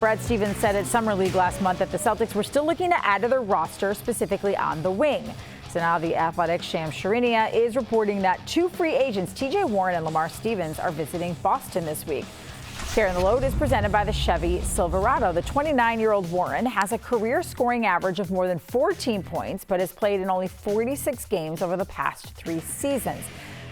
Lamar Stevens said at Summer League last month that the Celtics were still looking to add to their roster, specifically on the wing. So now the Athletic's Shams Charania is reporting that two free agents, TJ Warren and Lamar Stevens, are visiting Boston this week. Sharing the Load is presented by the Chevy Silverado. The 29-year-old Warren has a career scoring average of more than 14 points, but has played in only 46 games over the past 3 seasons.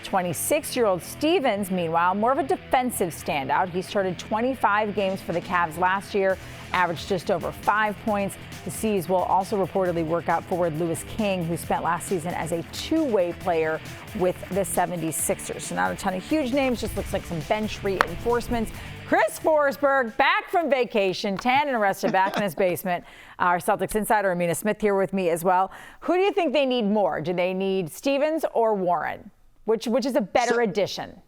26-year-old Stevens, meanwhile, more of a defensive standout. He started 25 games for the Cavs last year, averaged just over 5 points. The C's will also reportedly work out forward Louis King, who spent last season as a two-way player with the 76ers. So not a ton of huge names, just looks like some bench reinforcements. Chris Forsberg, back from vacation, tan and rested, back in his basement. Our Celtics insider, Amina Smith, here with me as well. Who do you think they need more? Do they need Stevens or Warren? Which is a better addition?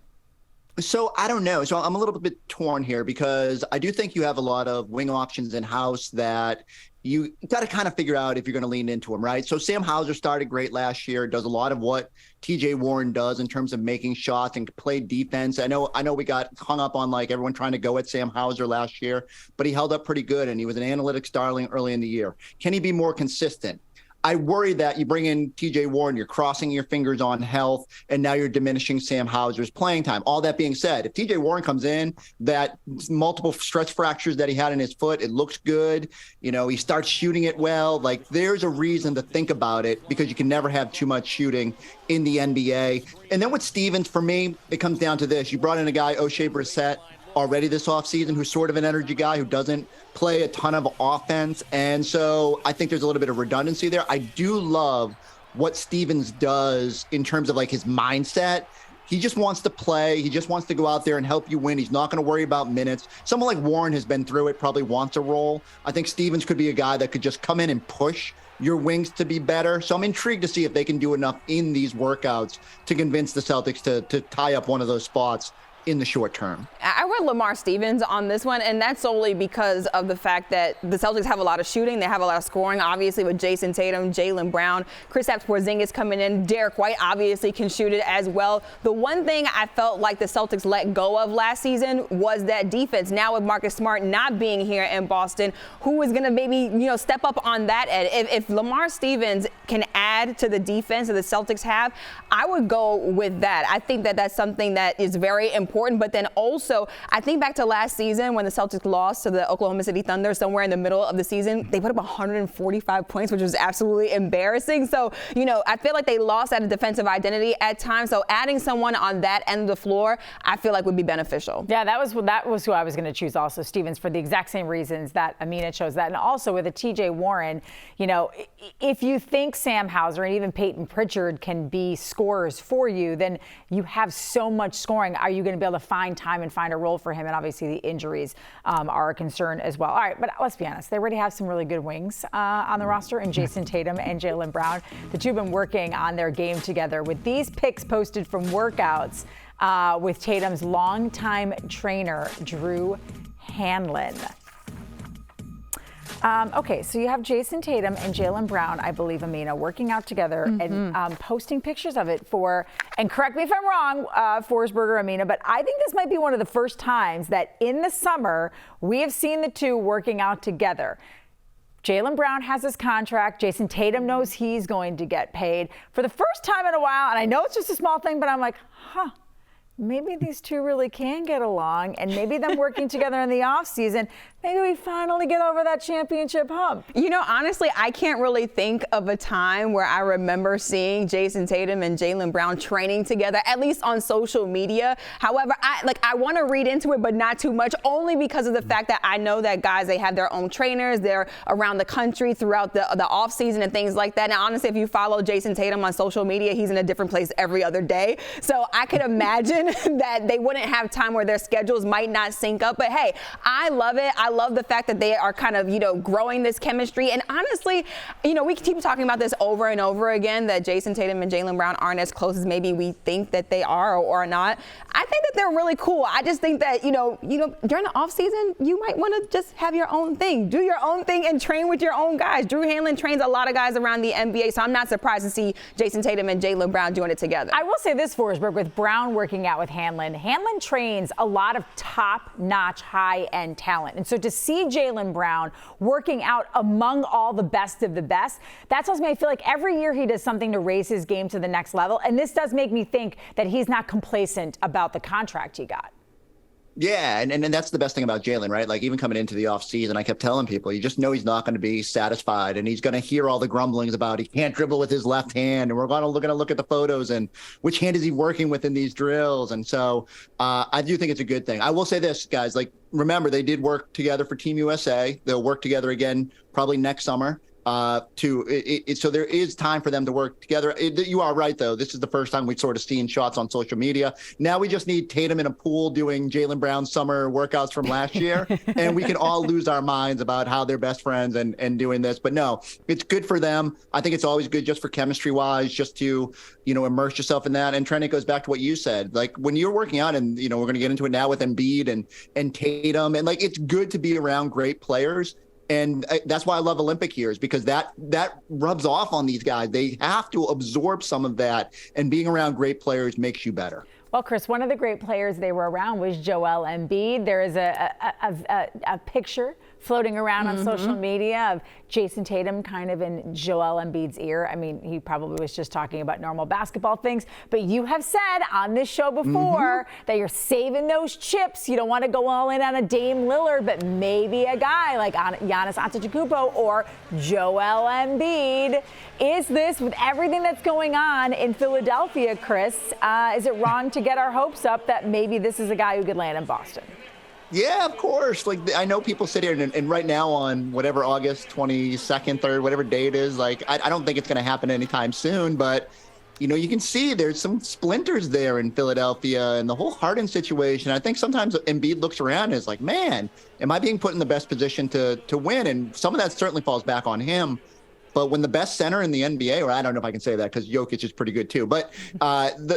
So I don't know. So I'm a little bit torn here because I do think you have a lot of wing options in-house that you got to kind of figure out if you're going to lean into them, right? So Sam Hauser started great last year, does a lot of what TJ Warren does in terms of making shots and play defense. I know we got hung up on like everyone trying to go at Sam Hauser last year, but he held up pretty good and he was an analytics darling early in the year. Can he be more consistent? I worry that you bring in TJ Warren, you're crossing your fingers on health, and now you're diminishing Sam Hauser's playing time. All that being said, if TJ Warren comes in, that multiple stress fractures that he had in his foot, it looks good. You know, he starts shooting it well. Like, there's a reason to think about it because you can never have too much shooting in the NBA. And then with Stevens, for me, it comes down to this. You brought in a guy, O'Shea Brissett, already this offseason, who's sort of an energy guy who doesn't play a ton of offense. And so I think there's a little bit of redundancy there. I do love what Stevens does in terms of like his mindset. He just wants to play. He just wants to go out there and help you win. He's not going to worry about minutes. Someone like Warren has been through it, probably wants a role. I think Stevens could be a guy that could just come in and push your wings to be better. So I'm intrigued to see if they can do enough in these workouts to convince the Celtics to tie up one of those spots in the short term. I went Lamar Stevens on this one, and that's solely because of the fact that the Celtics have a lot of shooting. They have a lot of scoring, obviously, with Jayson Tatum, Jaylen Brown, Kristaps Porzingis coming in. Derek White obviously can shoot it as well. The one thing I felt like the Celtics let go of last season was that defense. Now with Marcus Smart not being here in Boston, who is going to maybe, step up on that end? If Lamar Stevens can add to the defense that the Celtics have, I would go with that. I think that that's something that is very important. But then also, I think back to last season when the Celtics lost to the Oklahoma City Thunder somewhere in the middle of the season, they put up 145 points, which was absolutely embarrassing. So, I feel like they lost that defensive identity at times. So adding someone on that end of the floor, I feel like would be beneficial. Yeah, that was who I was going to choose also, Stevens, for the exact same reasons that Amina chose that. And also with a TJ Warren, if you think Sam Hauser and even Peyton Pritchard can be scorers for you, then you have so much scoring. Are you going to be able to find time and find a role for him? And obviously the injuries are a concern as well. All right, but let's be honest. They already have some really good wings on the roster in Jayson Tatum and Jaylen Brown. The two have been working on their game together with these pics posted from workouts with Tatum's longtime trainer, Drew Hanlon. Okay, so you have Jayson Tatum and Jaylen Brown, I believe, Amina, working out together and posting pictures of it and correct me if I'm wrong, Forsberg or Amina, but I think this might be one of the first times that in the summer we have seen the two working out together. Jaylen Brown has his contract. Jayson Tatum knows he's going to get paid. For the first time in a while, and I know it's just a small thing, but I'm like, maybe these two really can get along, and maybe them working together in the offseason, maybe we finally get over that championship hump. Honestly, I can't really think of a time where I remember seeing Jayson Tatum and Jaylen Brown training together, at least on social media. However, I want to read into it, but not too much, only because of the fact that I know that guys, they have their own trainers. They're around the country throughout the offseason and things like that. Now, honestly, if you follow Jayson Tatum on social media, he's in a different place every other day. So I could imagine that they wouldn't have time where their schedules might not sync up. But hey, I love it. I love the fact that they are kind of, growing this chemistry. And honestly, we keep talking about this over and over again, that Jayson Tatum and Jaylen Brown aren't as close as maybe we think that they are or not. I think that think they're really cool. I just think that, during the offseason, you might want to just have your own thing. Do your own thing and train with your own guys. Drew Hanlen trains a lot of guys around the NBA, so I'm not surprised to see Jayson Tatum and Jaylen Brown doing it together. I will say this, Forsberg, with Brown working out with Hanlen trains a lot of top-notch, high-end talent. And so to see Jaylen Brown working out among all the best of the best, that tells me I feel like every year he does something to raise his game to the next level. And this does make me think that he's not complacent about the contract he got. Yeah, and that's the best thing about Jaylen, right? Like, even coming into the offseason, I kept telling people, you just know he's not going to be satisfied, and he's going to hear all the grumblings about he can't dribble with his left hand, and we're going to look at the photos and which hand is he working with in these drills. And so I do think it's a good thing. I will say this, guys, like, remember, they did work together for Team USA. They'll work together again probably next summer. So there is time for them to work together. You are right, though. This is the first time we've sort of seen shots on social media. Now we just need Tatum in a pool doing Jaylen Brown summer workouts from last year, and we can all lose our minds about how they're best friends and doing this. But no, it's good for them. I think it's always good just for chemistry-wise, just to, immerse yourself in that. And Trenni, goes back to what you said. Like, when you're working out, and, we're going to get into it now with Embiid and Tatum, and, like, it's good to be around great players. And that's why I love Olympic years, because that rubs off on these guys. They have to absorb some of that, and being around great players makes you better. Well, Chris, one of the great players they were around was Joel Embiid. There is a picture floating around on social media of Jayson Tatum kind of in Joel Embiid's ear. I mean, he probably was just talking about normal basketball things, but you have said on this show before that you're saving those chips. You don't want to go all in on a Dame Lillard, but maybe a guy like Giannis Antetokounmpo or Joel Embiid. Is this, with everything that's going on in Philadelphia, Chris, is it wrong to get our hopes up that maybe this is a guy who could land in Boston? Yeah, of course. Like, I know people sit here and right now on whatever August 22nd, 3rd, whatever day it is, like, I don't think it's going to happen anytime soon, but you can see there's some splinters there in Philadelphia and the whole Harden situation. I think sometimes Embiid looks around and is like, man, am I being put in the best position to win? And some of that certainly falls back on him. But when the best center in the NBA, or I don't know if I can say that because Jokic is pretty good too, but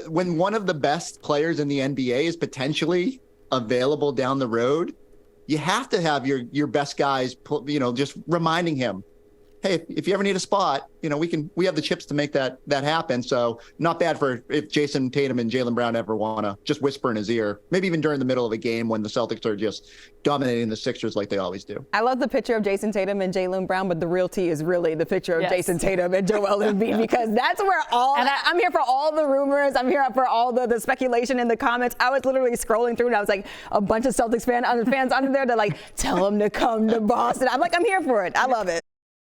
when one of the best players in the NBA is potentially available down the road, you have to have your best guys, just reminding him, hey, if you ever need a spot, we have the chips to make that happen. So not bad for if Jayson Tatum and Jaylen Brown ever want to just whisper in his ear, maybe even during the middle of a game when the Celtics are just dominating the Sixers like they always do. I love the picture of Jayson Tatum and Jaylen Brown, but the real tea is really the picture of Jayson Tatum and Joel Embiid, because that's where I'm here for all the rumors. I'm here for all the speculation in the comments. I was literally scrolling through and I was like, a bunch of Celtics fans under there to like, tell them to come to Boston. I'm like, I'm here for it. I love it.